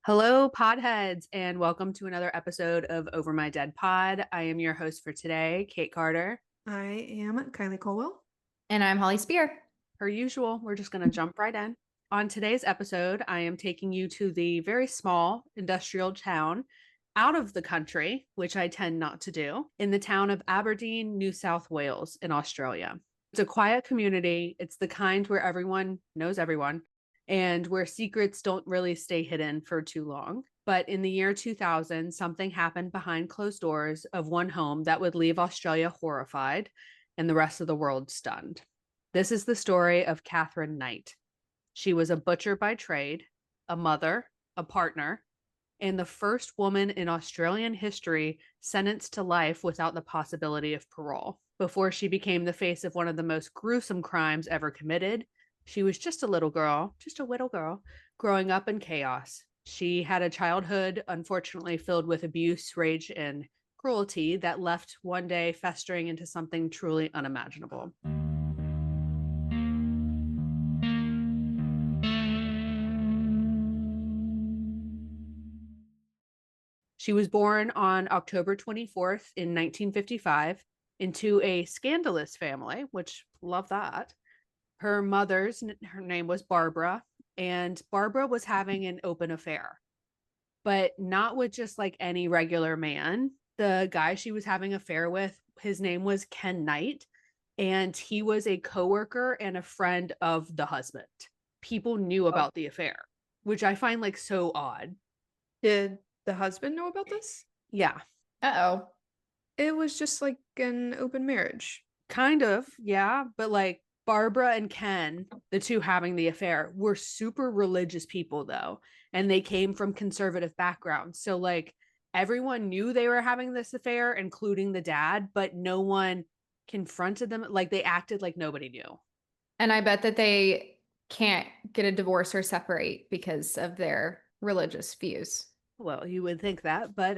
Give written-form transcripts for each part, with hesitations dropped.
Hello, podheads, and welcome to another episode of Over My Dead Pod. I am your host for today, Kate Carter. I am Kylie Colwell. And I'm Holly Spear. Per usual, we're just going to jump right in. On today's episode, I am taking you to the very small industrial town out of the country, which I tend not to do, in the town of Aberdeen, New South Wales in Australia. It's a quiet community. It's the kind where everyone knows everyone and where secrets don't really stay hidden for too long. But in the year 2000, something happened behind closed doors of one home that would leave Australia horrified and the rest of the world stunned. This is the story of Katherine Knight. She was a butcher by trade, a mother, a partner, and the first woman in Australian history sentenced to life without the possibility of parole. Before she became the face of one of the most gruesome crimes ever committed, she was just a little girl, just a little girl, growing up in chaos. She had a childhood, unfortunately, filled with abuse, rage, and cruelty that left one day festering into something truly unimaginable. She was born on October 24th in 1955 into a scandalous family, which love that. Her name was Barbara, and Barbara was having an open affair, but not with just like any regular man. The guy she was having an affair with, his name was Ken Knight, and he was a coworker and a friend of the husband. People knew about the affair, which I find like so odd. Did the husband know about this? Yeah. Uh-oh. It was just like an open marriage. Kind of, yeah. But like Barbara and Ken, the two having the affair, were super religious people though. And they came from conservative backgrounds. So like everyone knew they were having this affair, including the dad, but no one confronted them. Like they acted like nobody knew. And I bet that they can't get a divorce or separate because of their religious views. Well, you would think that, but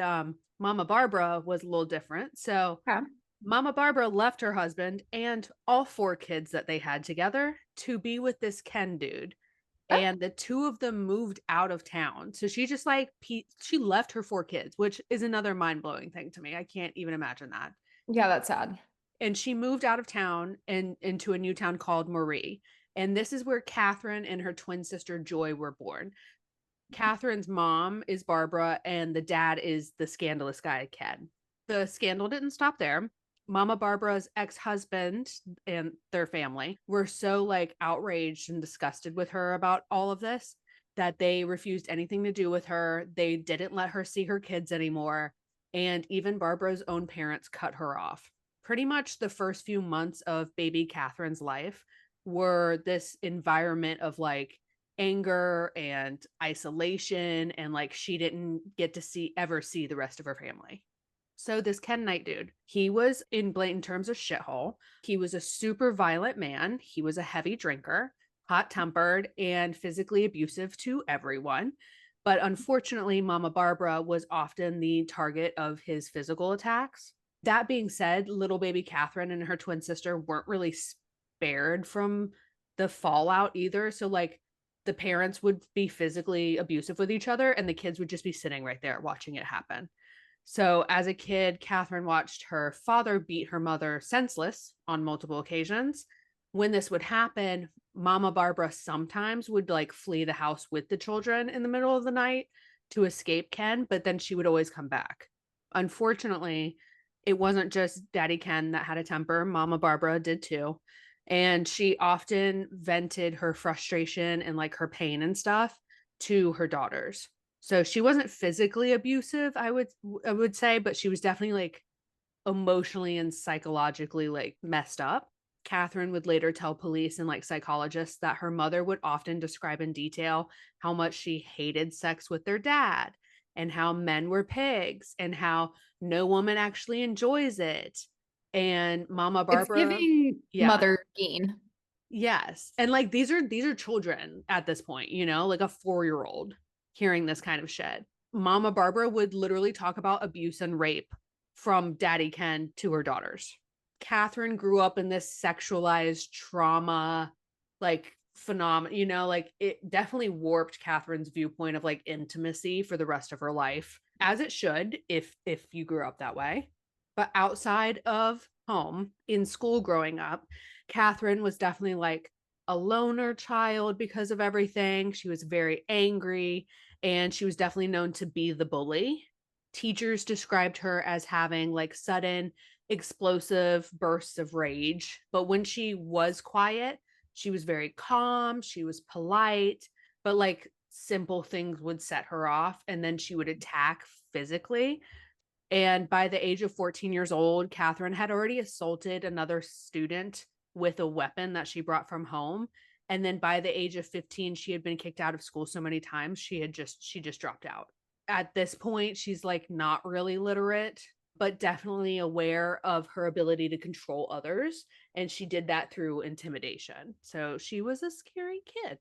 Mama Barbara was a little different. So Okay. Mama Barbara left her husband and all four kids that they had together to be with this Ken dude. And the two of them moved out of town. So she just like, she left her four kids, which is another mind blowing thing to me. I can't even imagine that. Yeah, that's sad. And she moved out of town and into a new town called Marie. And this is where Catherine and her twin sister Joy were born. Catherine's mom is Barbara, and the dad is the scandalous guy, Ken. The scandal didn't stop there. Mama Barbara's ex-husband and their family were so like outraged and disgusted with her about all of this that they refused anything to do with her. They didn't let her see her kids anymore. And even Barbara's own parents cut her off. Pretty much the first few months of baby Catherine's life were this environment of like anger and isolation, and like she didn't get to ever see the rest of her family. So this Ken Knight dude, he was in blatant terms a shithole. He was a super violent man. He was a heavy drinker, hot-tempered, and physically abusive to everyone. But unfortunately, Mama Barbara was often the target of his physical attacks. That being said, little baby Catherine and her twin sister weren't really spared from the fallout either. So like the parents would be physically abusive with each other and the kids would just be sitting right there watching it happen. So as a kid, Catherine watched her father beat her mother senseless on multiple occasions. When this would happen, Mama Barbara sometimes would like flee the house with the children in the middle of the night to escape Ken, but then she would always come back. Unfortunately, it wasn't just Daddy Ken that had a temper. Mama Barbara did too. And she often vented her frustration and like her pain and stuff to her daughters. So she wasn't physically abusive, I would say, but she was definitely like emotionally and psychologically like messed up. Catherine would later tell police and like psychologists that her mother would often describe in detail how much she hated sex with their dad and how men were pigs and how no woman actually enjoys it. And Mama Barbara, It's giving Mother Gene. Yes. And like these are children at this point, you know, like a 4-year-old hearing this kind of shit. Mama Barbara would literally talk about abuse and rape from Daddy Ken to her daughters. Catherine grew up in this sexualized trauma, like phenomenal, you know, like it definitely warped Catherine's viewpoint of like intimacy for the rest of her life, as it should if you grew up that way. But outside of home, in school growing up, Catherine was definitely like a loner child because of everything. She was very angry and she was definitely known to be the bully. Teachers described her as having like sudden explosive bursts of rage, but when she was quiet, she was very calm, she was polite, but like simple things would set her off and then she would attack physically. And by the age of 14 years old, Catherine had already assaulted another student with a weapon that she brought from home. And then by the age of 15, she had been kicked out of school so many times, she just dropped out. At this point, she's like not really literate, but definitely aware of her ability to control others. And she did that through intimidation. So she was a scary kid.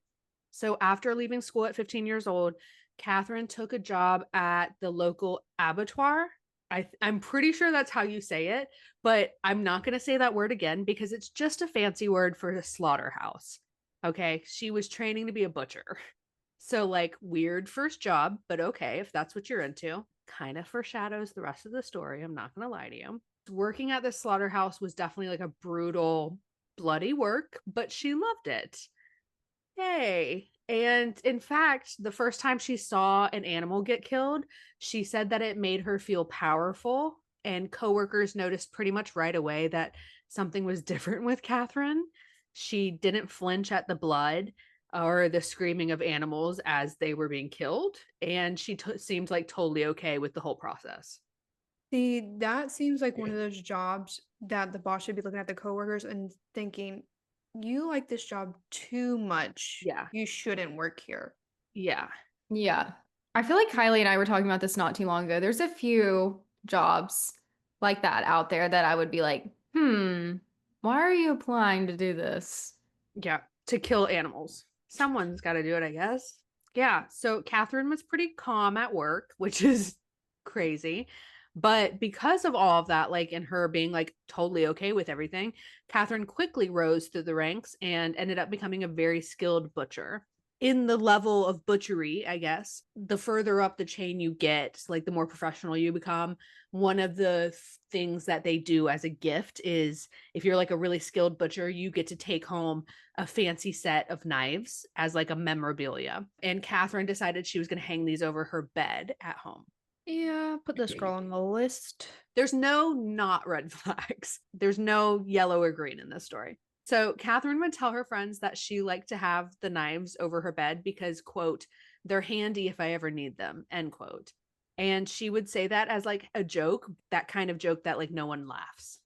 So after leaving school at 15 years old, Catherine took a job at the local abattoir. I'm pretty sure that's how you say it, but I'm not going to say that word again because it's just a fancy word for a slaughterhouse. Okay. She was training to be a butcher. So, like, weird first job, but okay, if that's what you're into. Kind of foreshadows the rest of the story. I'm not going to lie to you. Working at the slaughterhouse was definitely like a brutal, bloody work, but she loved it. Yay. And in fact, the first time she saw an animal get killed, she said that it made her feel powerful. And coworkers noticed pretty much right away that something was different with Catherine. She didn't flinch at the blood or the screaming of animals as they were being killed. And she seemed like totally okay with the whole process. See, that seems like one of those jobs that the boss should be looking at the coworkers and thinking, you like this job too much. Yeah. You shouldn't work here. Yeah. Yeah. I feel like Kylie and I were talking about this not too long ago. There's a few jobs like that out there that I would be like, why are you applying to do this? Yeah. To kill animals. Someone's got to do it, I guess. Yeah. So Catherine was pretty calm at work, which is crazy. But because of all of that, like, and her being like totally okay with everything, Catherine quickly rose through the ranks and ended up becoming a very skilled butcher. In the level of butchery, I guess, the further up the chain you get, like the more professional you become, one of the things that they do as a gift is if you're like a really skilled butcher, you get to take home a fancy set of knives as like a memorabilia. And Catherine decided she was going to hang these over her bed at home. Yeah, put this girl on the list. There's no not red flags. There's no yellow or green in this story. So Catherine would tell her friends that she liked to have the knives over her bed because, quote, they're handy if I ever need them, end quote. And she would say that as like a joke, that kind of joke that like no one laughs.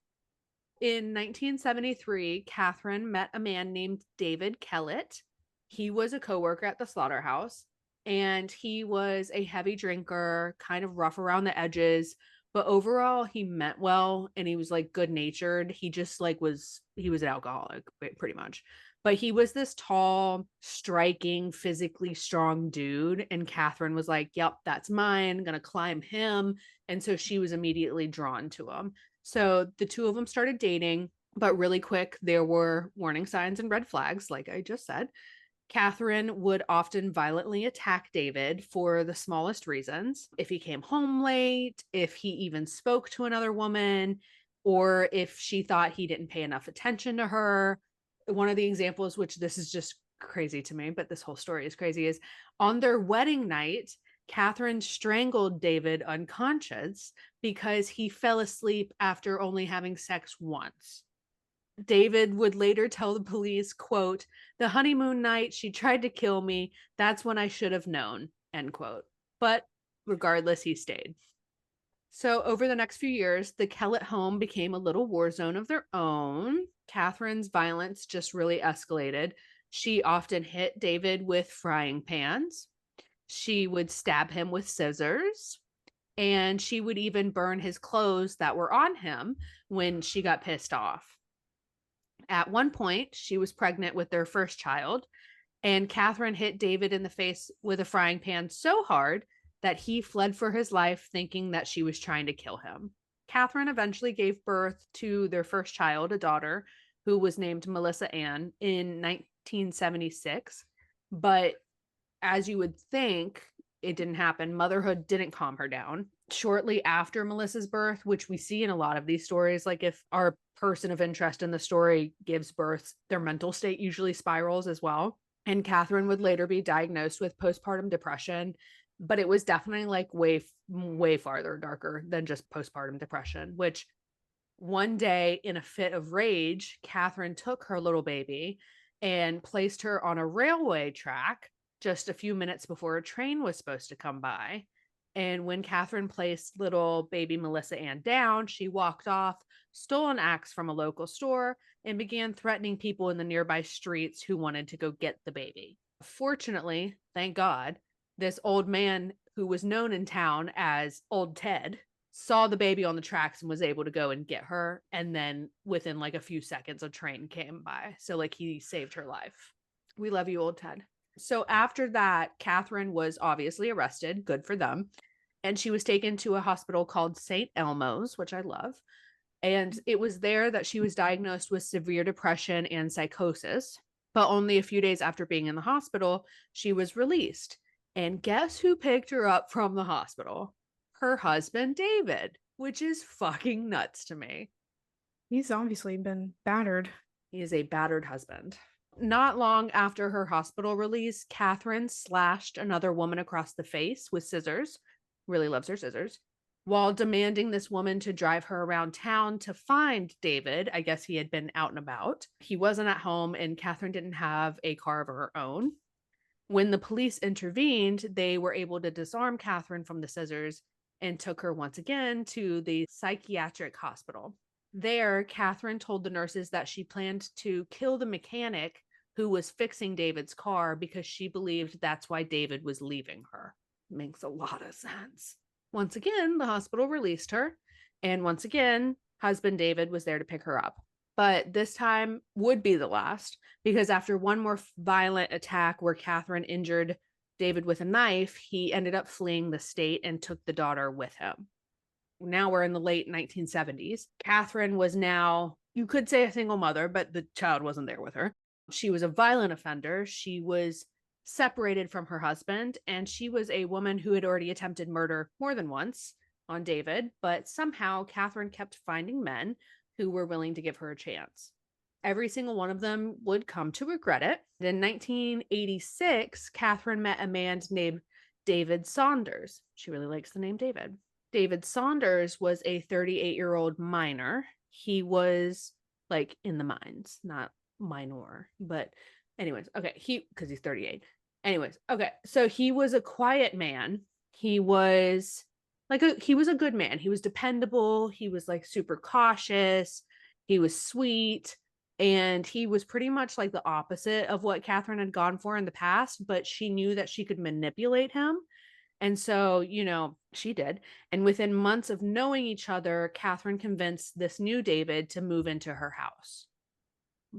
In 1973, Catherine met a man named David Kellett. He was a coworker at the slaughterhouse and he was a heavy drinker, kind of rough around the edges, but overall he meant well and he was like good natured. He just like he was an alcoholic pretty much. But he was this tall, striking, physically strong dude. And Catherine was like, yep, that's mine. I'm gonna climb him. And so she was immediately drawn to him. So the two of them started dating, but really quick, there were warning signs and red flags, like I just said. Catherine would often violently attack David for the smallest reasons. If he came home late, if he even spoke to another woman, or if she thought he didn't pay enough attention to her. One of the examples, which this is just crazy to me, but this whole story is crazy, is on their wedding night, Catherine strangled David unconscious because he fell asleep after only having sex once. David would later tell the police, quote, the honeymoon night she tried to kill me, that's when I should have known, end quote. But regardless, he stayed. So over the next few years, the Kellett home became a little war zone of their own. Catherine's violence just really escalated. She often hit David with frying pans. She would stab him with scissors. And she would even burn his clothes that were on him when she got pissed off. At one point, she was pregnant with their first child, and Catherine hit David in the face with a frying pan so hard that he fled for his life, thinking that she was trying to kill him. Catherine eventually gave birth to their first child, a daughter, who was named Melissa Ann, in 1976. But as you would think, it didn't happen. Motherhood didn't calm her down. Shortly after Melissa's birth, which we see in a lot of these stories, like if our person of interest in the story gives birth, their mental state usually spirals as well. And Katherine would later be diagnosed with postpartum depression, but it was definitely like way farther darker than just postpartum depression, which one day in a fit of rage, Katherine took her little baby and placed her on a railway track just a few minutes before a train was supposed to come by. And when Katherine placed little baby Melissa Ann down, she walked off, stole an axe from a local store, and began threatening people in the nearby streets who wanted to go get the baby. Fortunately, thank God, this old man who was known in town as Old Ted saw the baby on the tracks and was able to go and get her. And then within like a few seconds, a train came by. So like he saved her life. We love you, Old Ted. So after that, Katherine was obviously arrested. Good for them. And she was taken to a hospital called St. Elmo's, which I love. And it was there that she was diagnosed with severe depression and psychosis. But only a few days after being in the hospital, she was released. And guess who picked her up from the hospital? Her husband, David, which is fucking nuts to me. He's obviously been battered. He is a battered husband. Not long after her hospital release, Katherine slashed another woman across the face with scissors. Really loves her scissors. While demanding this woman to drive her around town to find David. I guess he had been out and about. He wasn't at home, and Katherine didn't have a car of her own. When the police intervened, they were able to disarm Katherine from the scissors and took her once again to the psychiatric hospital. There, Katherine told the nurses that she planned to kill the mechanic who was fixing David's car because she believed that's why David was leaving her. Makes a lot of sense. Once again, the hospital released her, and once again, husband David was there to pick her up. But this time would be the last, because after one more violent attack where Katherine injured David with a knife, he ended up fleeing the state and took the daughter with him. Now we're in the late 1970s. Katherine was now, you could say, a single mother, but the child wasn't there with her. She was a violent offender. She was separated from her husband, and she was a woman who had already attempted murder more than once on David, but somehow Katherine kept finding men who were willing to give her a chance. Every single one of them would come to regret it. In 1986, Katherine met a man named David Saunders. She really likes the name David. David Saunders was a 38-year-old minor. He was like in the mines, not minor, but anyways, okay, because he's 38. Anyways, okay, so he was a quiet man. He was he was a good man. He was dependable. He was like super cautious. He was sweet. And he was pretty much like the opposite of what Katherine had gone for in the past, but she knew that she could manipulate him. And so, she did. And within months of knowing each other, Katherine convinced this new David to move into her house.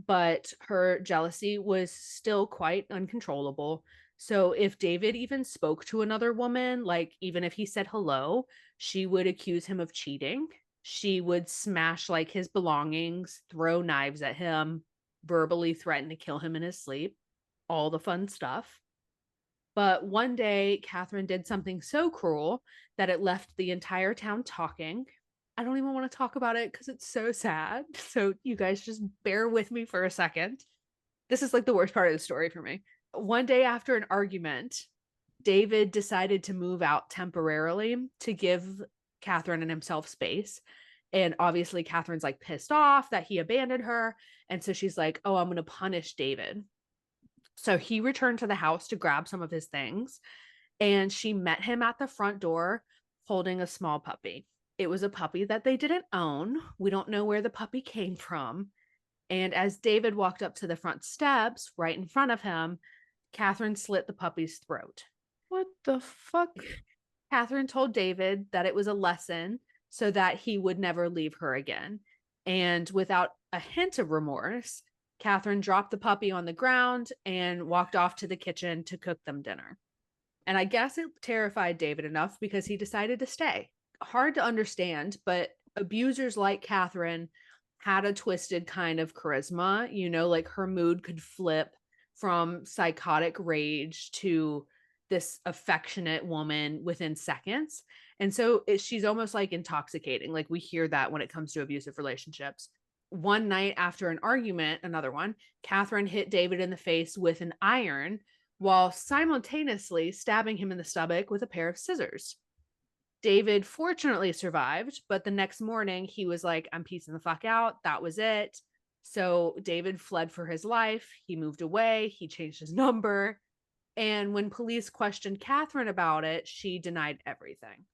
But her jealousy was still quite uncontrollable. So if David even spoke to another woman, like even if he said hello, she would accuse him of cheating. She would smash like his belongings, throw knives at him, verbally threaten to kill him in his sleep, all the fun stuff. But one day, Katherine did something so cruel that it left the entire town talking. I don't even want to talk about it because it's so sad. So you guys just bear with me for a second. This is like the worst part of the story for me. One day after an argument, David decided to move out temporarily to give Katherine and himself space. And obviously Katherine's like pissed off that he abandoned her. And so she's like, oh, I'm going to punish David. So he returned to the house to grab some of his things. And she met him at the front door holding a small puppy. It was a puppy that they didn't own. We don't know where the puppy came from. And as David walked up to the front steps right in front of him, Katherine slit the puppy's throat. What the fuck? Katherine told David that it was a lesson so that he would never leave her again. And without a hint of remorse, Katherine dropped the puppy on the ground and walked off to the kitchen to cook them dinner. And I guess it terrified David enough because he decided to stay. Hard to understand, but abusers like Katherine had a twisted kind of charisma, like her mood could flip from psychotic rage to this affectionate woman within seconds. And so she's almost like intoxicating. Like we hear that when it comes to abusive relationships. One night after an argument, another one, Katherine hit David in the face with an iron while simultaneously stabbing him in the stomach with a pair of scissors. David fortunately survived, but the next morning he was like, I'm peacing the fuck out. That was it. So David fled for his life. He moved away. He changed his number. And when police questioned Katherine about it, she denied everything.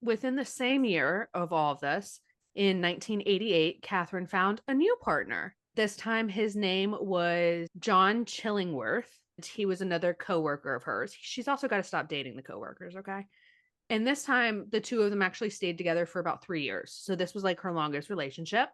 Within the same year of all of this, in 1988, Katherine found a new partner. This time his name was John Chillingworth. He was another coworker of hers. She's also got to stop dating the coworkers, okay? And this time, the two of them actually stayed together for about 3 years. So this was like her longest relationship.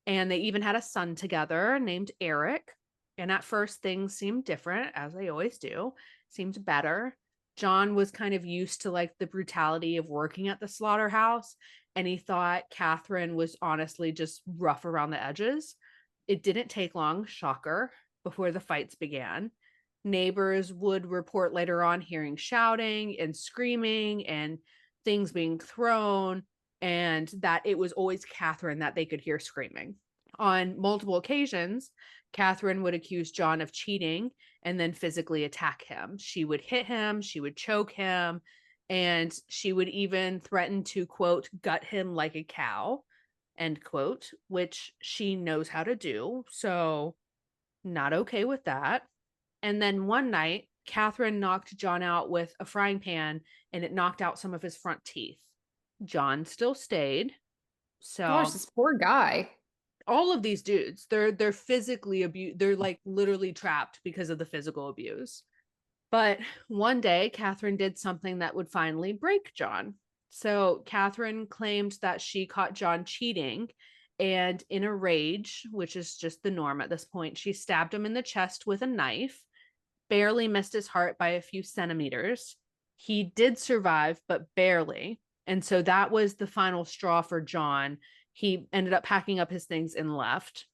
And they even had a son together named Eric. And at first, things seemed different, as they always do, seemed better. John was kind of used to like the brutality of working at the slaughterhouse. And he thought Katherine was honestly just rough around the edges. It didn't take long, shocker, before the fights began. Neighbors would report later on hearing shouting and screaming and things being thrown, and that it was always Katherine that they could hear screaming. On multiple occasions, Katherine would accuse John of cheating and then physically attack him. She would hit him, she would choke him, and she would even threaten to, quote, gut him like a cow, end quote, which she knows how to do. So, not okay with that. And then one night, Katherine knocked John out with a frying pan and it knocked out some of his front teeth. John still stayed. So Gosh, this poor guy. all of these dudes, they're physically abused. They're like literally trapped because of the physical abuse. But one day, Katherine did something that would finally break John. So Katherine claimed that she caught John cheating, and in a rage, which is just the norm at this point, she stabbed him in the chest with a knife, barely missed his heart by a few centimeters. He did survive, but barely. And so that was the final straw for John. He ended up packing up his things and left.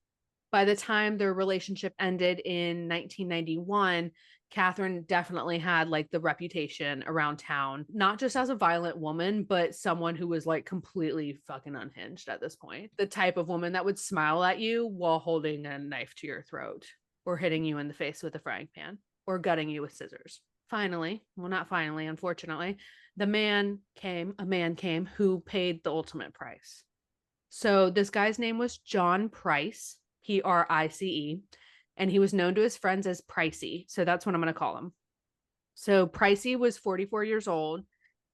By the time their relationship ended in 1991, Katherine definitely had like the reputation around town, not just as a violent woman, but someone who was like completely fucking unhinged at this point. The type of woman that would smile at you while holding a knife to your throat or hitting you in the face with a frying pan or gutting you with scissors. Finally, well, not finally, unfortunately, a man came who paid the ultimate price. So this guy's name was John Price, Price, and he was known to his friends as Pricey. So that's what I'm going to call him. So Pricey was 44 years old.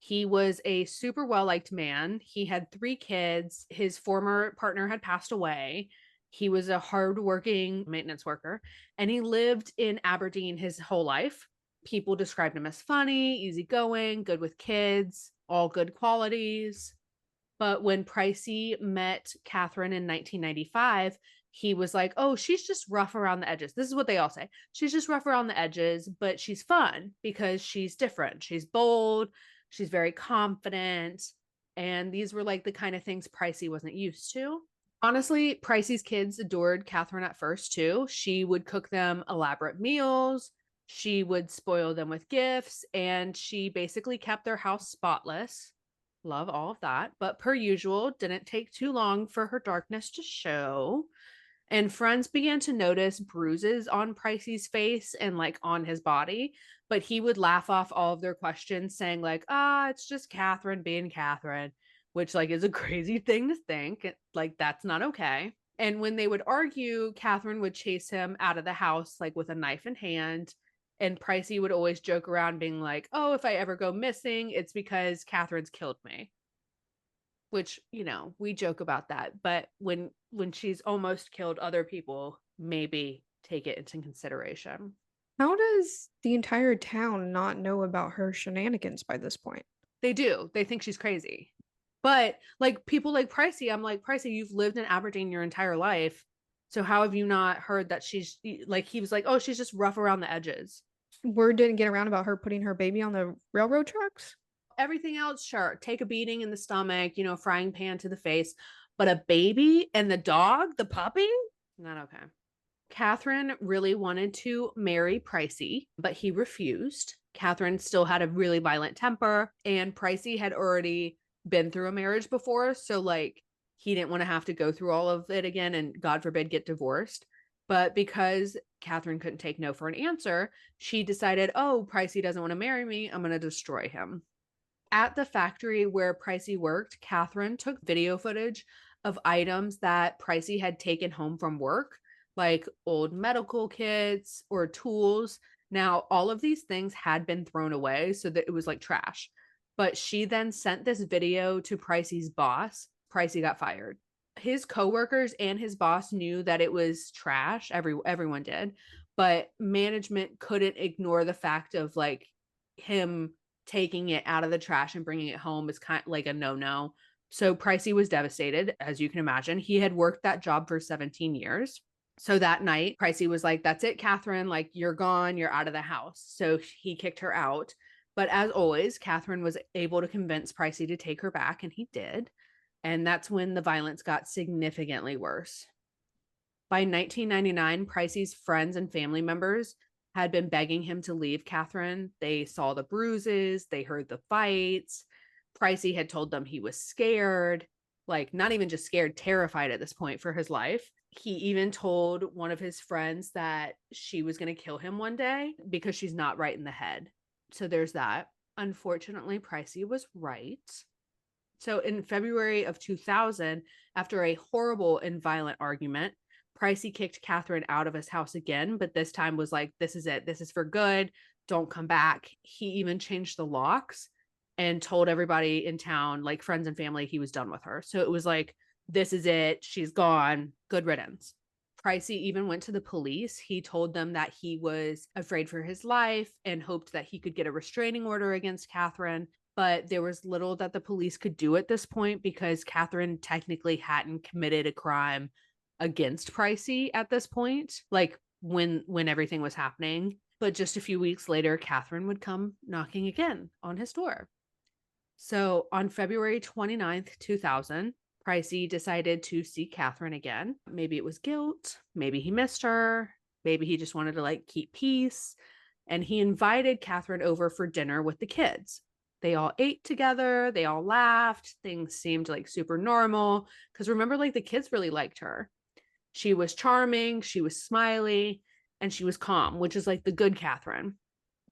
He was a super well-liked man. He had 3 kids. His former partner had passed away. He was a hardworking maintenance worker, and he lived in Aberdeen his whole life. People described him as funny, easygoing, good with kids, all good qualities. But when Pricey met Katherine in 1995, he was like, oh, she's just rough around the edges. This is what they all say. She's just rough around the edges, but she's fun because she's different. She's bold. She's very confident. And these were like the kind of things Pricey wasn't used to. Honestly, Pricey's kids adored Katherine at first, too. She would cook them elaborate meals. She would spoil them with gifts. And she basically kept their house spotless. Love all of that. But per usual, didn't take too long for her darkness to show. And friends began to notice bruises on Pricey's face and like on his body. But he would laugh off all of their questions, saying, like, it's just Katherine being Katherine, which like is a crazy thing to think. Like, that's not okay. And when they would argue, Katherine would chase him out of the house, like with a knife in hand. And Pricey would always joke around being like, oh, if I ever go missing, it's because Katherine's killed me. Which, we joke about that. But when she's almost killed other people, maybe take it into consideration. How does the entire town not know about her shenanigans by this point? They do. They think she's crazy. But like people like Pricey, I'm like, Pricey, you've lived in Aberdeen your entire life. So how have you not heard that she's like, he was like, oh, she's just rough around the edges. Word didn't get around about her putting her baby on the railroad tracks? Everything else, sure. Take a beating in the stomach, frying pan to the face. But a baby and the dog, the puppy? Not okay. Katherine really wanted to marry Pricey, but he refused. Katherine still had a really violent temper, and Pricey had already been through a marriage before. So, like, he didn't want to have to go through all of it again and, God forbid, get divorced. But because Katherine couldn't take no for an answer, she decided, oh, Pricey doesn't want to marry me. I'm going to destroy him. At the factory where Pricey worked, Katherine took video footage of items that Pricey had taken home from work, like old medical kits or tools. Now, all of these things had been thrown away, so that it was like trash. But she then sent this video to Pricey's boss. Pricey got fired. His coworkers and his boss knew that it was trash. Everyone did, but management couldn't ignore the fact of like him taking it out of the trash and bringing it home is kind of like a no-no. So Pricey was devastated, as you can imagine. He had worked that job for 17 years. So that night, Pricey was like, that's it, Katherine, like you're gone, you're out of the house. So he kicked her out. But as always, Katherine was able to convince Pricey to take her back, and he did. And that's when the violence got significantly worse. By 1999, Pricey's friends and family members had been begging him to leave Katherine. They saw the bruises, they heard the fights. Pricey had told them he was scared, like not even just scared, terrified at this point for his life. He even told one of his friends that she was going to kill him one day because she's not right in the head. So there's that. Unfortunately, Pricey was right. So in February of 2000, after a horrible and violent argument, Pricey kicked Katherine out of his house again, but this time was like, this is it. This is for good. Don't come back. He even changed the locks and told everybody in town, like friends and family, he was done with her. So it was like, this is it. She's gone. Good riddance. Pricey even went to the police. He told them that he was afraid for his life and hoped that he could get a restraining order against Katherine. But there was little that the police could do at this point because Katherine technically hadn't committed a crime against Pricey at this point, like when everything was happening. But just a few weeks later, Katherine would come knocking again on his door. So on February 29th, 2000, Pricey decided to see Katherine again. Maybe it was guilt. Maybe he missed her. Maybe he just wanted to like keep peace. And he invited Katherine over for dinner with the kids. They all ate together. They all laughed. Things seemed like super normal. Because remember, like the kids really liked her. She was charming. She was smiley. And she was calm, which is like the good Katherine.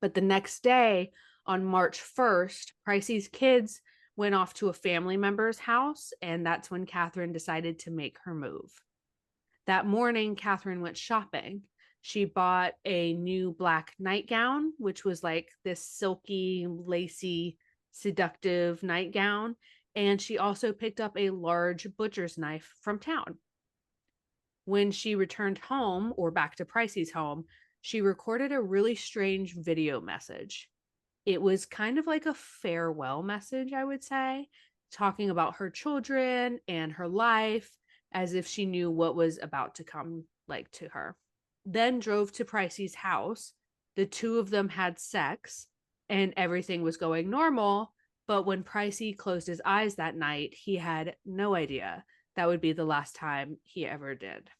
But the next day, on March 1st, Pricey's kids went off to a family member's house, and that's when Katherine decided to make her move. That morning, Katherine went shopping. She bought a new black nightgown, which was like this silky, lacy, seductive nightgown, and she also picked up a large butcher's knife from town. When she returned home, or back to Pricey's home, she recorded a really strange video message. It was kind of like a farewell message, I would say, talking about her children and her life as if she knew what was about to come like to her. Then drove to Pricey's house. The two of them had sex and everything was going normal. But when Pricey closed his eyes that night, he had no idea that would be the last time he ever did.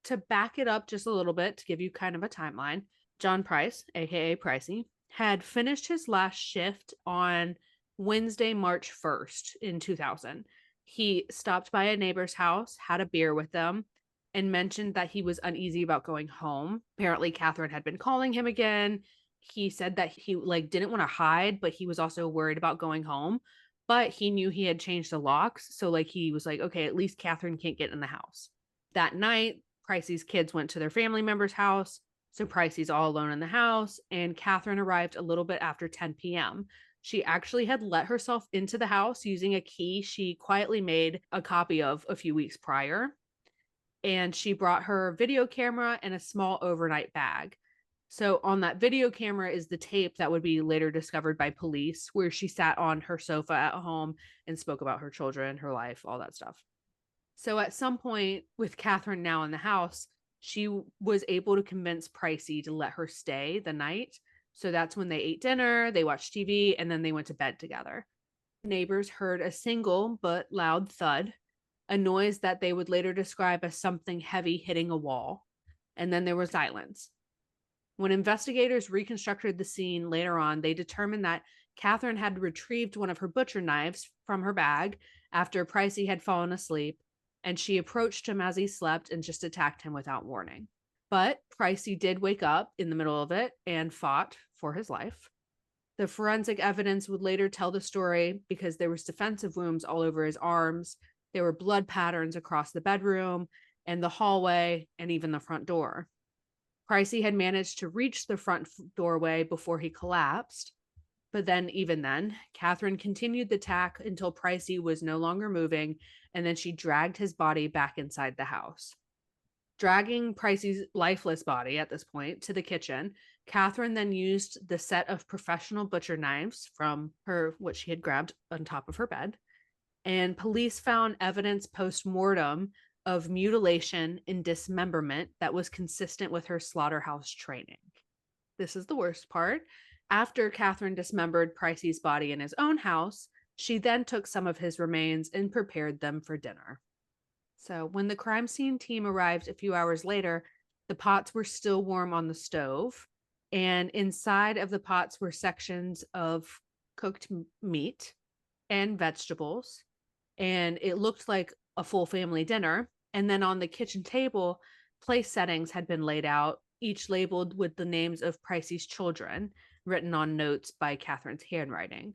To back it up just a little bit, to give you kind of a timeline, John Price, aka Pricey, had finished his last shift on Wednesday, March 1st in 2000. He stopped by a neighbor's house, had a beer with them, and mentioned that he was uneasy about going home. Apparently, Katherine had been calling him again. He said that he like didn't want to hide, but he was also worried about going home. But he knew he had changed the locks. So like he was like, okay, at least Katherine can't get in the house. That night, Pricey's kids went to their family member's house. So Pricey's all alone in the house, and Katherine arrived a little bit after 10 p.m. She actually had let herself into the house using a key she quietly made a copy of a few weeks prior. And she brought her video camera and a small overnight bag. So on that video camera is the tape that would be later discovered by police, where she sat on her sofa at home and spoke about her children, her life, all that stuff. So at some point, with Katherine now in the house, she was able to convince Pricey to let her stay the night. So that's when they ate dinner, they watched TV, and then they went to bed together. Neighbors heard a single but loud thud, a noise that they would later describe as something heavy hitting a wall. and then there was silence. When investigators reconstructed the scene later on, they determined that Katherine had retrieved one of her butcher knives from her bag after Pricey had fallen asleep, and she approached him as he slept and just attacked him without warning. But Pricey did wake up in the middle of it and fought for his life. The forensic evidence would later tell the story because there was defensive wounds all over his arms, there were blood patterns across the bedroom and the hallway and even the front door. Pricey had managed to reach the front doorway before he collapsed, but then, even then, Katherine continued the attack until Pricey was no longer moving, and then she dragged his body back inside the house. Dragging Pricey's lifeless body at this point to the kitchen, Katherine then used the set of professional butcher knives from what she had grabbed on top of her bed, and police found evidence post-mortem of mutilation and dismemberment that was consistent with her slaughterhouse training. This is the worst part. After Katherine dismembered Pricey's body in his own house, she then took some of his remains and prepared them for dinner. So when the crime scene team arrived a few hours later, the pots were still warm on the stove, and inside of the pots were sections of cooked meat and vegetables, and it looked like a full family dinner. And then on the kitchen table, place settings had been laid out, each labeled with the names of Pricey's children, written on notes by Katherine's handwriting.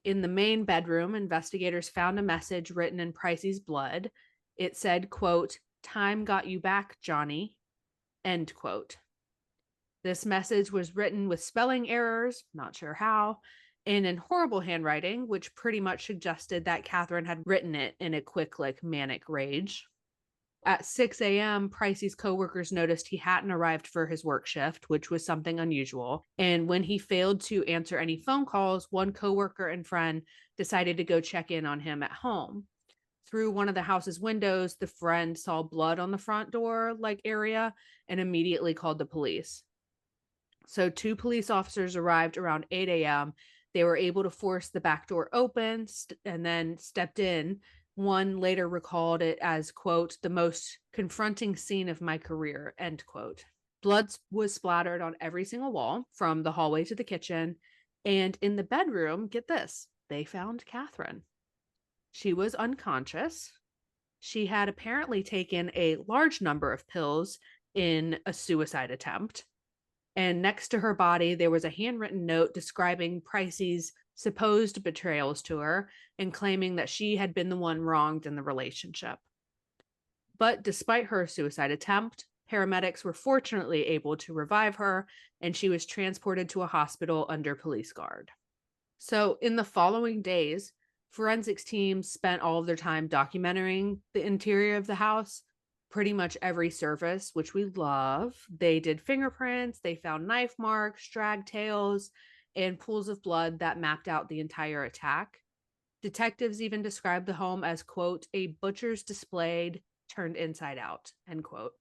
In the main bedroom, investigators found a message written in Pricey's blood. It said, quote, "Time got you back, Johnny," end quote. This message was written with spelling errors, not sure how, and in horrible handwriting, which pretty much suggested that Katherine had written it in a quick, manic rage. At 6 a.m., Pricey's coworkers noticed he hadn't arrived for his work shift, which was something unusual. And when he failed to answer any phone calls, one coworker and friend decided to go check in on him at home. Through one of the house's windows, the friend saw blood on the front door area and immediately called the police. So 2 police officers arrived around 8 a.m. They were able to force the back door open and then stepped in. One later recalled it as, quote, "the most confronting scene of my career," end quote. Blood was splattered on every single wall from the hallway to the kitchen. And in the bedroom, get this, they found Katherine. She was unconscious. She had apparently taken a large number of pills in a suicide attempt. And next to her body, there was a handwritten note describing Pricey's supposed betrayals to her and claiming that she had been the one wronged in the relationship. But despite her suicide attempt, paramedics were fortunately able to revive her, and she was transported to a hospital under police guard. So in the following days, forensics teams spent all of their time documenting the interior of the house. Pretty much every surface, which we love. They did fingerprints, they found knife marks, drag tails, and pools of blood that mapped out the entire attack. Detectives even described the home as, quote, "a butcher's displayed turned inside out," end quote.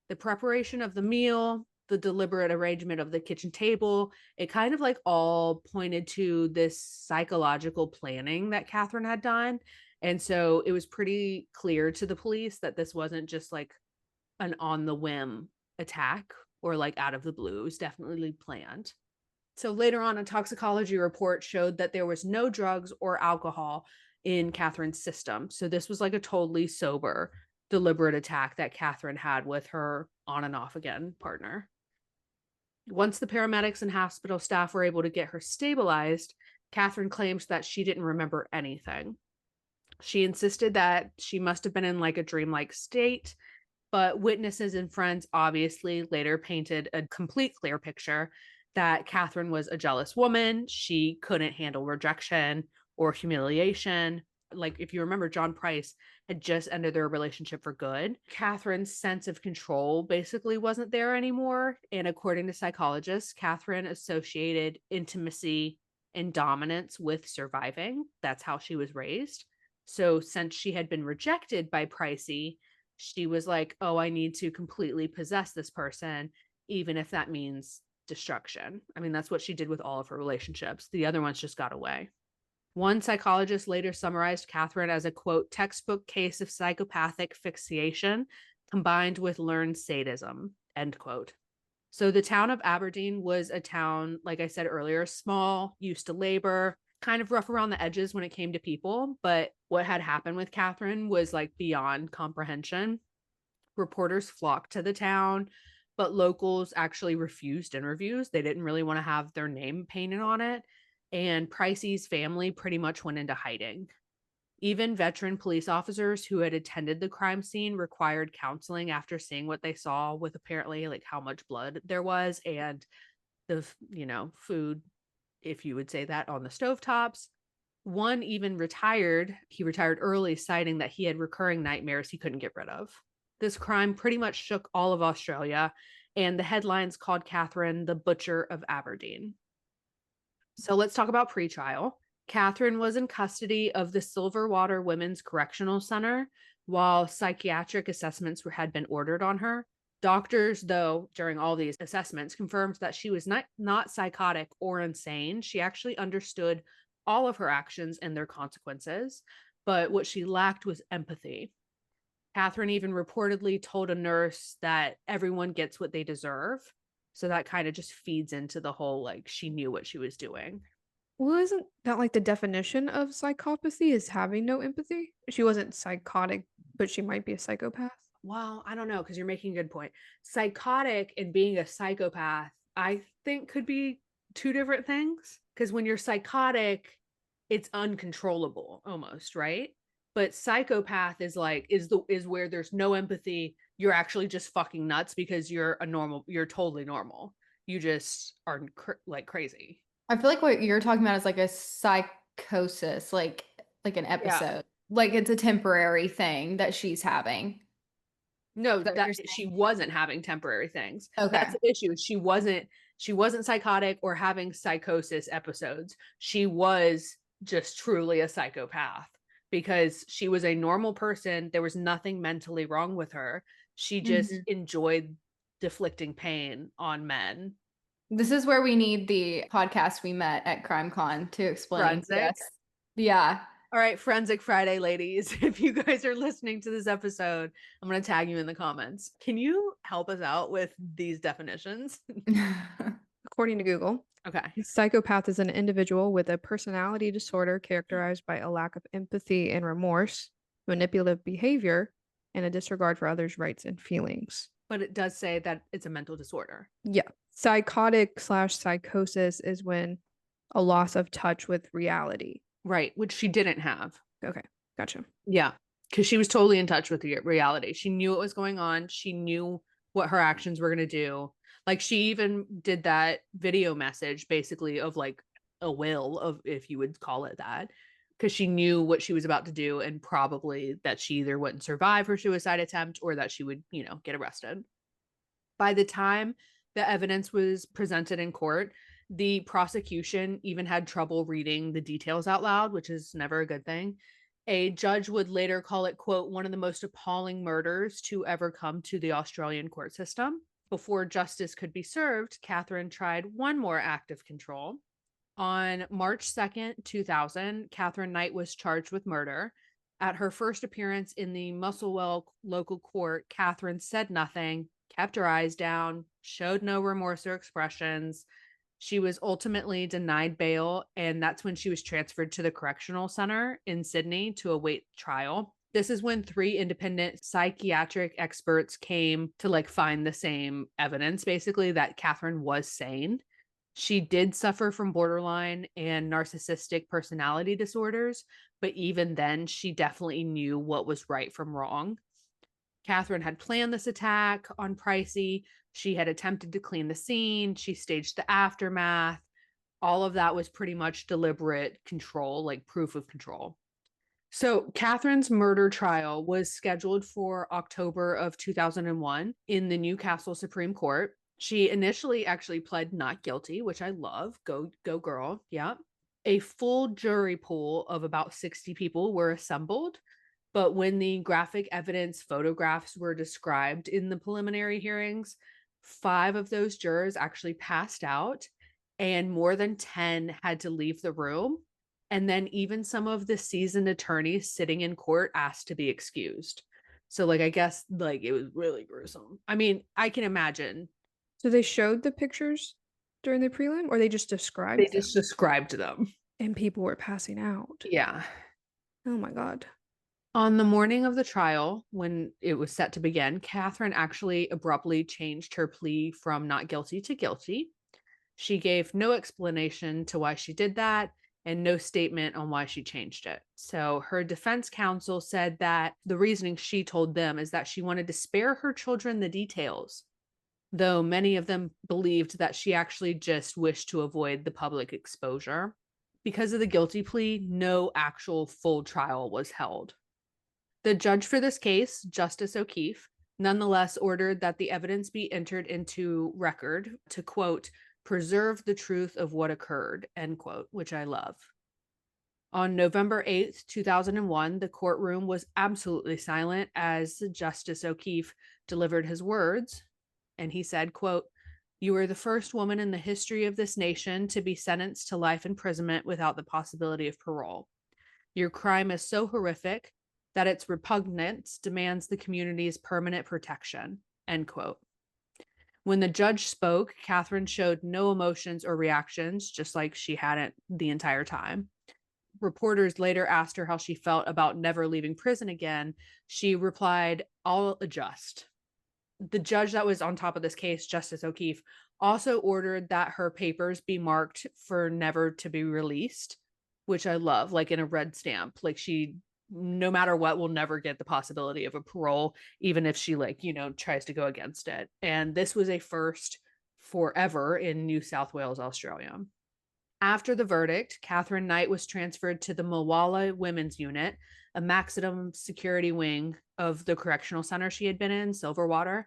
The preparation of the meal, the deliberate arrangement of the kitchen table, it kind of all pointed to this psychological planning that Katherine had done. And so it was pretty clear to the police that this wasn't just an on the whim attack or out of the blue. It was definitely planned. So later on, a toxicology report showed that there was no drugs or alcohol in Katherine's system. So this was a totally sober, deliberate attack that Katherine had with her on and off again partner. Once the paramedics and hospital staff were able to get her stabilized, Katherine claimed that she didn't remember anything. She insisted that she must have been in a dreamlike state, but witnesses and friends obviously later painted a complete clear picture that Katherine was a jealous woman. She couldn't handle rejection or humiliation. If you remember, John Price had just ended their relationship for good. Katherine's sense of control basically wasn't there anymore. And according to psychologists, Katherine associated intimacy and dominance with surviving. That's how she was raised. So since she had been rejected by Pricey, she was like, oh, I need to completely possess this person, even if that means destruction. I mean, that's what she did with all of her relationships. The other ones just got away. One psychologist later summarized Katherine as a, quote, textbook case of psychopathic fixation combined with learned sadism, end quote. So the town of Aberdeen was a town, like I said earlier, small, used to labor, kind of rough around the edges when it came to people. But what had happened with Katherine was like beyond comprehension. Reporters flocked to the town, but locals actually refused interviews. They didn't really want to have their name painted on it. And Pricey's family pretty much went into hiding. Even veteran police officers who had attended the crime scene required counseling after seeing what they saw with apparently like how much blood there was and the, food, if you would say that, on the stovetops. One even retired. He retired early, citing that he had recurring nightmares he couldn't get rid of. This crime pretty much shook all of Australia, and the headlines called Katherine the Butcher of Aberdeen. So let's talk about pretrial. Katherine was in custody of the Silverwater Women's Correctional Center while psychiatric assessments had been ordered on her. Doctors, though, during all these assessments, confirmed that she was not psychotic or insane. She actually understood all of her actions and their consequences, but what she lacked was empathy. Katherine even reportedly told a nurse that everyone gets what they deserve. So that kind of just feeds into the whole, like, she knew what she was doing. Well, isn't that like the definition of psychopathy is having no empathy? She wasn't psychotic, but she might be a psychopath. Well, I don't know, because you're making a good point. Psychotic and being a psychopath, I think could be two different things. Because when you're psychotic, it's uncontrollable almost, right? But psychopath is like is where there's no empathy. You're actually just fucking nuts because you're totally normal. You just are like crazy. I feel like what you're talking about is like a psychosis, like an episode. Like it's a temporary thing that she's having. No, Is that what that you're saying? she wasn't having temporary things. Okay. That's the issue. She wasn't psychotic or having psychosis episodes. She was just truly a psychopath because she was a normal person. There was nothing mentally wrong with her. She just Mhm. enjoyed deflicting pain on men. This is where we need the podcast we met at CrimeCon to explain. Forensic. Yes. Yeah. All right, Forensic Friday, ladies. If you guys are listening to this episode, I'm going to tag you in the comments. Can you help us out with these definitions? According to Google, Okay. a psychopath is an individual with a personality disorder characterized by a lack of empathy and remorse, manipulative behavior, and a disregard for others' rights and feelings. But it does say that it's a mental disorder. Yeah. Psychotic/psychosis is when a loss of touch with reality. Right, which she didn't have. Okay, gotcha. Yeah, because she was totally in touch with the reality. She knew what was going on. She knew what her actions were going to do. Like she even did that video message basically of like a will of, if you would call it that, because she knew what she was about to do and probably that she either wouldn't survive her suicide attempt or that she would, get arrested. By the time the evidence was presented in court, the prosecution even had trouble reading the details out loud, which is never a good thing. A judge would later call it, quote, one of the most appalling murders to ever come to the Australian court system. Before justice could be served, Katherine tried one more act of control. On March 2nd, 2000, Katherine Knight was charged with murder. At her first appearance in the Musselwell local court, Katherine said nothing, kept her eyes down, showed no remorse or expressions. She was ultimately denied bail, and that's when she was transferred to the correctional center in Sydney to await trial. This is when 3 independent psychiatric experts came to like find the same evidence, basically, that Katherine was sane. She did suffer from borderline and narcissistic personality disorders, but even then, she definitely knew what was right from wrong. Katherine had planned this attack on Pricey. She had attempted to clean the scene. She staged the aftermath. All of that was pretty much deliberate control, like proof of control. So Katherine's murder trial was scheduled for October of 2001 in the Newcastle Supreme Court. She initially actually pled not guilty, which I love. Go girl. Yeah. A full jury pool of about 60 people were assembled. But when the graphic evidence photographs were described in the preliminary hearings, 5 of those jurors actually passed out and more than 10 had to leave the room. And then even some of the seasoned attorneys sitting in court asked to be excused. So like, I guess like it was really gruesome. I mean, I can imagine. So they showed the pictures during the prelim, or they just They described them just described them. and people were passing out? Yeah. Oh my God. On the morning of the trial, when it was set to begin, Katherine actually abruptly changed her plea from not guilty to guilty. She gave no explanation to why she did that and no statement on why she changed it. So her defense counsel said that the reasoning she told them is that she wanted to spare her children the details, though many of them believed that she actually just wished to avoid the public exposure. Because of the guilty plea, no actual full trial was held. The judge for this case, Justice O'Keefe, nonetheless ordered that the evidence be entered into record to, quote, preserve the truth of what occurred, end quote, which I love. On November 8th, 2001, the courtroom was absolutely silent as Justice O'Keefe delivered his words, and he said, quote, you are the first woman in the history of this nation to be sentenced to life imprisonment without the possibility of parole. Your crime is so horrific that its repugnance demands the community's permanent protection, end quote. When the judge spoke, Katherine showed no emotions or reactions, just like she hadn't the entire time. Reporters later asked her how she felt about never leaving prison again. She replied, I'll adjust. The judge that was on top of this case, Justice O'Keefe, also ordered that her papers be marked for never to be released, which I love, like in a red stamp. Like she, no matter what, will never get the possibility of a parole, even if she like, tries to go against it. And this was a first forever in New South Wales, Australia. After the verdict, Katherine Knight was transferred to the Mulwala Women's Unit, a maximum security wing of the correctional center she had been in, Silverwater.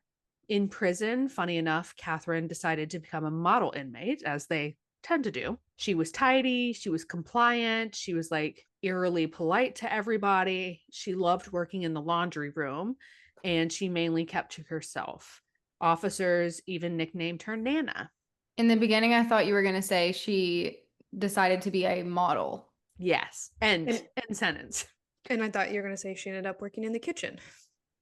In prison, funny enough, Katherine decided to become a model inmate, as they tend to do. She was tidy, she was compliant, she was like eerily polite to everybody. She loved working in the laundry room, and she mainly kept to herself. Officers even nicknamed her Nana. In the beginning, I thought you were going to say she decided to be a model. Yes, and sentence. And I thought you were going to say she ended up working in the kitchen.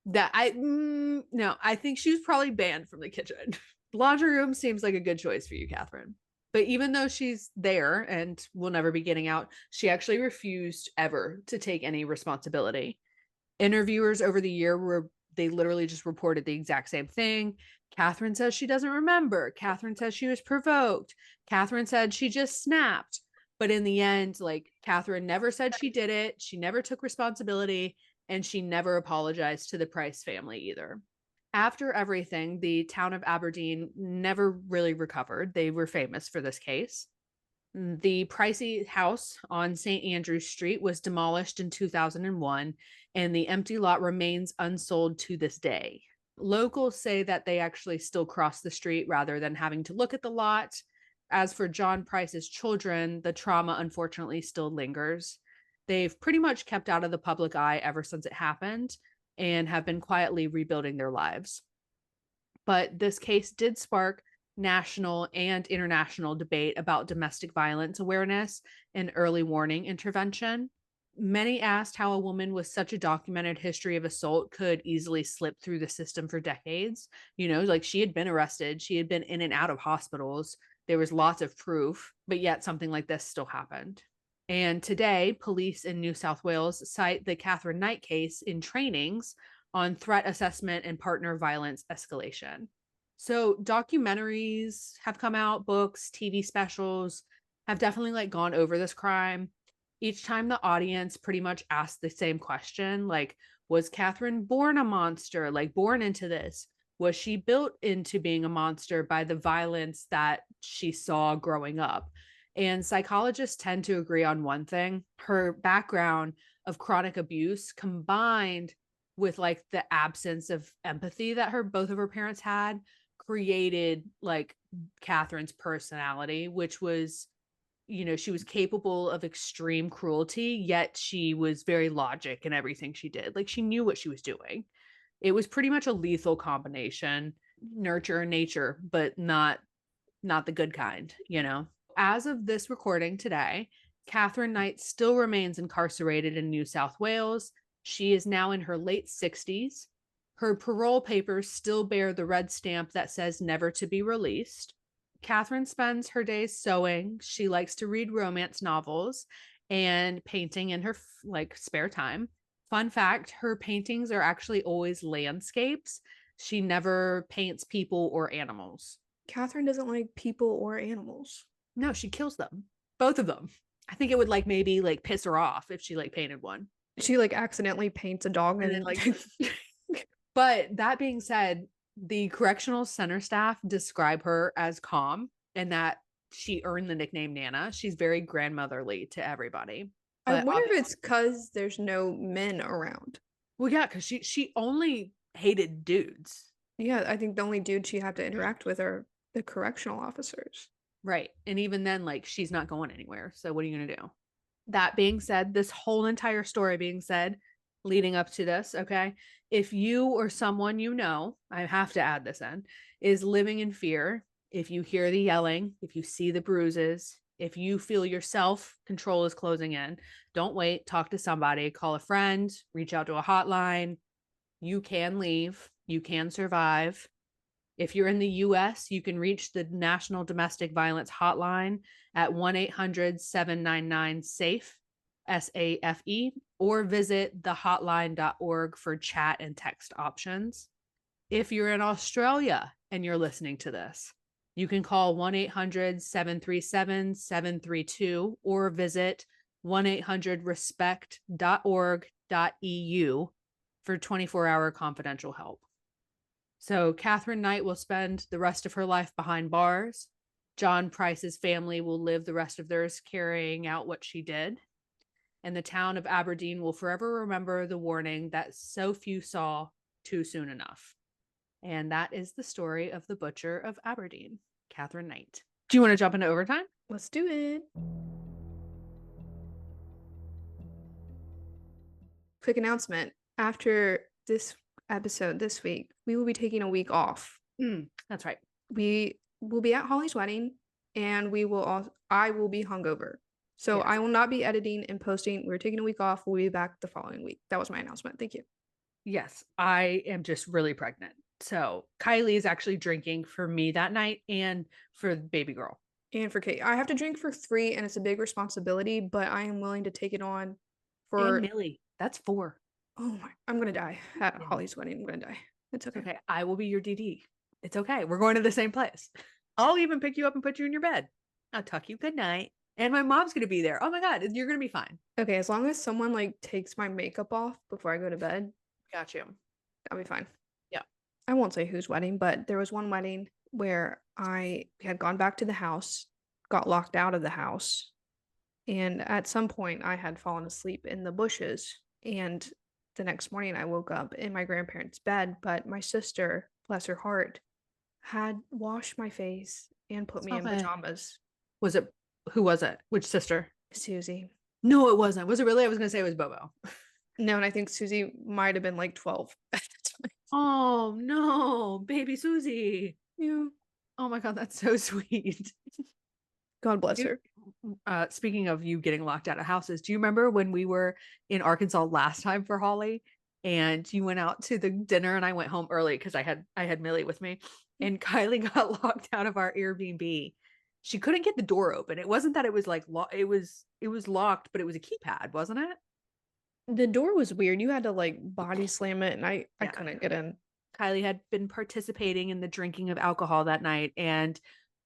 That no, I think she was probably banned from the kitchen. Laundry room seems like a good choice for you, Katherine. But even though she's there and will never be getting out, she actually refused ever to take any responsibility. Interviewers over the year they literally just reported the exact same thing. Katherine says she doesn't remember. Katherine says she was provoked. Katherine said she just snapped. But in the end, like, Katherine never said she did it. She never took responsibility, and she never apologized to the Price family either. After everything, the town of Aberdeen never really recovered. They were famous for this case. The Pricey house on St. Andrews Street was demolished in 2001, and the empty lot remains unsold to this day. Locals say that they actually still cross the street rather than having to look at the lot. As for John Price's children, the trauma unfortunately still lingers. They've pretty much kept out of the public eye ever since it happened and have been quietly rebuilding their lives. But this case did spark national and international debate about domestic violence awareness and early warning intervention. Many asked how a woman with such a documented history of assault could easily slip through the system for decades. Like she had been arrested, she had been in and out of hospitals. There was lots of proof, but yet something like this still happened. And today, police in New South Wales cite the Katherine Knight case in trainings on threat assessment and partner violence escalation. So documentaries have come out, books, TV specials have definitely like gone over this crime. Each time the audience pretty much asked the same question, like, was Katherine born a monster, like born into this? Was she built into being a monster by the violence that she saw growing up? And psychologists tend to agree on one thing. Her background of chronic abuse combined with like the absence of empathy that both of her parents had created like Katherine's personality, which was, she was capable of extreme cruelty, yet she was very logic in everything she did. Like she knew what she was doing. It was pretty much a lethal combination, nurture and nature, but not the good kind, As of this recording today, Katherine Knight still remains incarcerated in New South Wales. She is now in her late 60s. Her parole papers still bear the red stamp that says never to be released. Katherine spends her days sewing. She likes to read romance novels and painting in her spare time. Fun fact, her paintings are actually always landscapes. She never paints people or animals. Catherine doesn't like people or animals. No, she kills them. Both of them. I think it would maybe piss her off if she painted one. She accidentally paints a dog And then but that being said, the correctional center staff describe her as calm and that she earned the nickname Nana. She's very grandmotherly to everybody. I But wonder if it's because there's no men around. well, yeah, because she only hated dudes. Yeah, I think the only dude she had to interact with are the correctional officers. Right. And even then, she's not going anywhere. So what are you going to do? That being said, this whole entire story being said, leading up to this, okay, if you or someone you know, I have to add this in, is living in fear, if you hear the yelling, if you see the bruises, if you feel your self-control is closing in, don't wait, talk to somebody, call a friend, reach out to a hotline. You can leave, you can survive. If you're in the US, you can reach the National Domestic Violence Hotline at 1-800-799-SAFE, SAFE, or visit thehotline.org for chat and text options. If you're in Australia and you're listening to this, you can call 1-800-737-732 or visit 1-800-respect.org.eu for 24-hour confidential help. So Katherine Knight will spend the rest of her life behind bars. John Price's family will live the rest of theirs carrying out what she did. And the town of Aberdeen will forever remember the warning that so few saw too soon enough. And that is the story of the Butcher of Aberdeen, Katherine Knight. Do you want to jump into overtime? Let's do it. Quick announcement. After this episode this week, we will be taking a week off. That's right. We will be at Holly's wedding, and I will be hungover. So Yes. I will not be editing and posting. We're taking a week off. We'll be back the following week. That was my announcement. Thank you. Yes, I am just really pregnant. So Kylie is actually drinking for me that night and for baby girl. And for Kate, I have to drink for 3, and it's a big responsibility, but I am willing to take it on for. And Millie, that's 4. Oh my! I'm gonna die at Yeah. Holly's wedding. I'm gonna die. It's okay. Okay, I will be your DD. It's okay. We're going to the same place. I'll even pick you up and put you in your bed. I'll tuck you good night. And my mom's going to be there. Oh my God, you're going to be fine. Okay, as long as someone takes my makeup off before I go to bed, Got you. I'll be fine. Yeah. I won't say whose wedding, but there was one wedding where I had gone back to the house, got locked out of the house, and at some point I had fallen asleep in the bushes. And the next morning I woke up in my grandparents' bed, but my sister, bless her heart, had washed my face and put me in Stop it. pajamas. Who was it? Which sister? Susie. No, it wasn't. Was it really? I was going to say it was Bobo. No, and I think Susie might have been 12 at the time. Oh no, baby Susie. Yeah. Oh my God, that's so sweet. God bless her. Speaking of you getting locked out of houses, do you remember when we were in Arkansas last time for Holly and you went out to the dinner and I went home early because I had Millie with me and Kylie got locked out of our Airbnb. She couldn't get the door open. It wasn't that it was it was locked, but it was a keypad, wasn't it? The door was weird. You had to body slam it, and I Yeah. couldn't get in. Kylie had been participating in the drinking of alcohol that night, and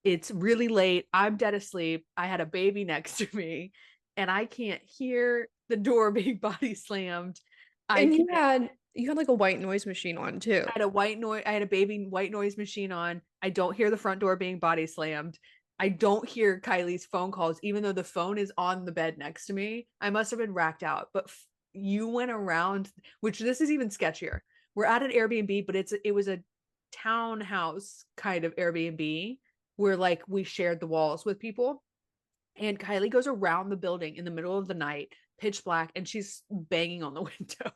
it's really late. I'm dead asleep. I had a baby next to me, and I can't hear the door being body slammed. And you had a white noise machine on too. I had a baby white noise machine on. I don't hear the front door being body slammed. I don't hear Kylie's phone calls, even though the phone is on the bed next to me. I must have been racked out. But you went around, which this is even sketchier. We're at an Airbnb, but it was a townhouse kind of Airbnb where we shared the walls with people. And Kylie goes around the building in the middle of the night, pitch black, and she's banging on the window.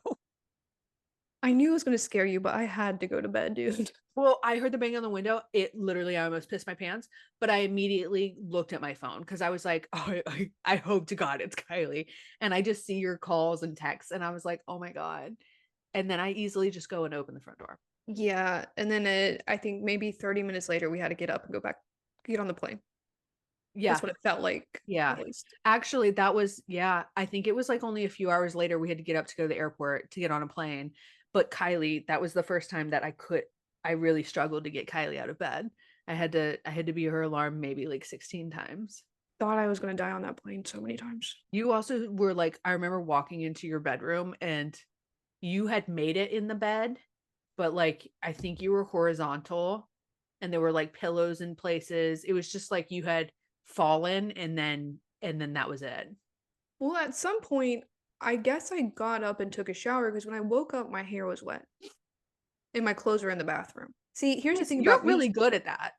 I knew it was gonna scare you, but I had to go to bed, dude. Well, I heard the bang on the window. It literally, I almost pissed my pants, but I immediately looked at my phone because I was like, oh, I hope to God it's Kylie. And I just see your calls and texts, and I was like, oh my God. And then I easily just go and open the front door. Yeah, and then I think maybe 30 minutes later, we had to get up and go back, get on the plane. Yeah. That's what it felt like. Yeah. At least. Actually, that was, yeah, I think it was like only a few hours later we had to get up to go to the airport to get on a plane. But Kylie, that was the first time that I really struggled to get Kylie out of bed. I had to be her alarm maybe like 16 times. Thought I was gonna die on that plane so many times. You also were like, I remember walking into your bedroom and you had made it in the bed, but like I think you were horizontal and there were like pillows in places. It was just like you had fallen and then that was it. Well, at some point, I guess I got up and took a shower because when I woke up, my hair was wet. And my clothes were in the bathroom. See, here's the thing You're about me. really good at that.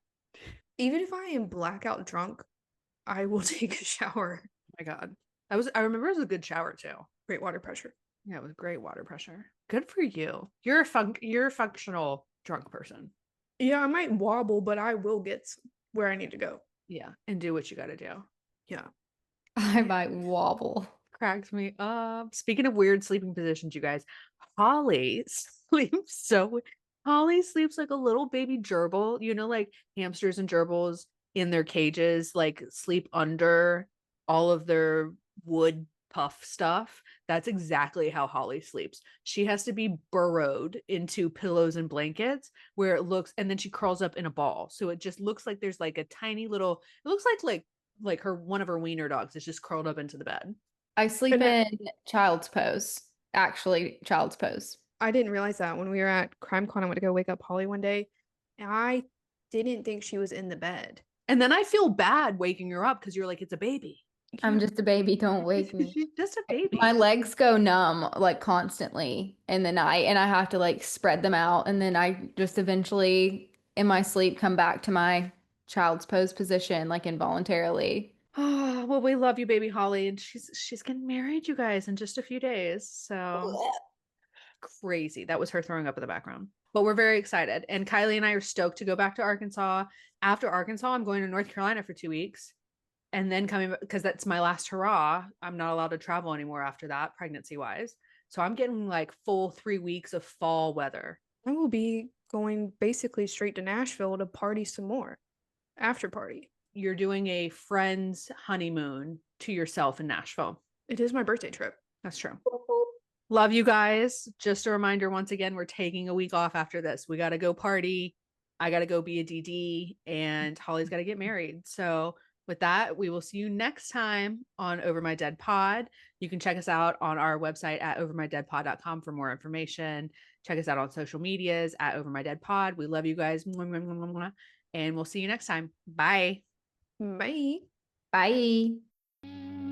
Even if I am blackout drunk, I will take a shower. Oh my God. I remember it was a good shower too. Great water pressure. Yeah, it was great water pressure. Good for you. You're a functional drunk person. Yeah, I might wobble, but I will get where I need to go. Yeah, and do what you got to do. Yeah. I might wobble. Cracks me up. Speaking of weird sleeping positions, you guys, Holly Holly sleeps like a little baby gerbil. You know, like hamsters and gerbils in their cages, like sleep under all of their wood puff stuff. That's exactly how Holly sleeps. She has to be burrowed into pillows and blankets where it looks, and then she curls up in a ball. So it just looks like there's like a tiny little, it looks like her one of her wiener dogs is just curled up into the bed. I sleep And in child's pose. Actually, child's pose. I didn't realize that when we were at CrimeCon, I went to go wake up Holly one day, and I didn't think she was in the bed. And then I feel bad waking her up because you're like, it's a baby. I'm just a baby. Don't wake me. She's just a baby. My legs go numb like constantly in the night, and I have to like spread them out. And then I just eventually, in my sleep, come back to my child's pose position, like involuntarily. Oh, well, we love you, baby Holly. And she's getting married, you guys, in just a few days. So crazy. That was her throwing up in the background. But we're very excited. And Kylie and I are stoked to go back to Arkansas. After Arkansas, I'm going to North Carolina for 2 weeks. And then coming because that's my last hurrah. I'm not allowed to travel anymore after that, pregnancy wise. So I'm getting like full 3 weeks of fall weather. I will be going basically straight to Nashville to party some more. After party. You're doing a friend's honeymoon to yourself in Nashville. It is my birthday trip. That's true. Love you guys. Just a reminder, once again, we're taking a week off after this. We got to go party. I got to go be a DD, and Holly's got to get married. So with that, we will see you next time on Over My Dead Pod. You can check us out on our website at overmydeadpod.com for more information. Check us out on social medias at Over My Dead Pod. We love you guys. And we'll see you next time. Bye. Bye. Bye.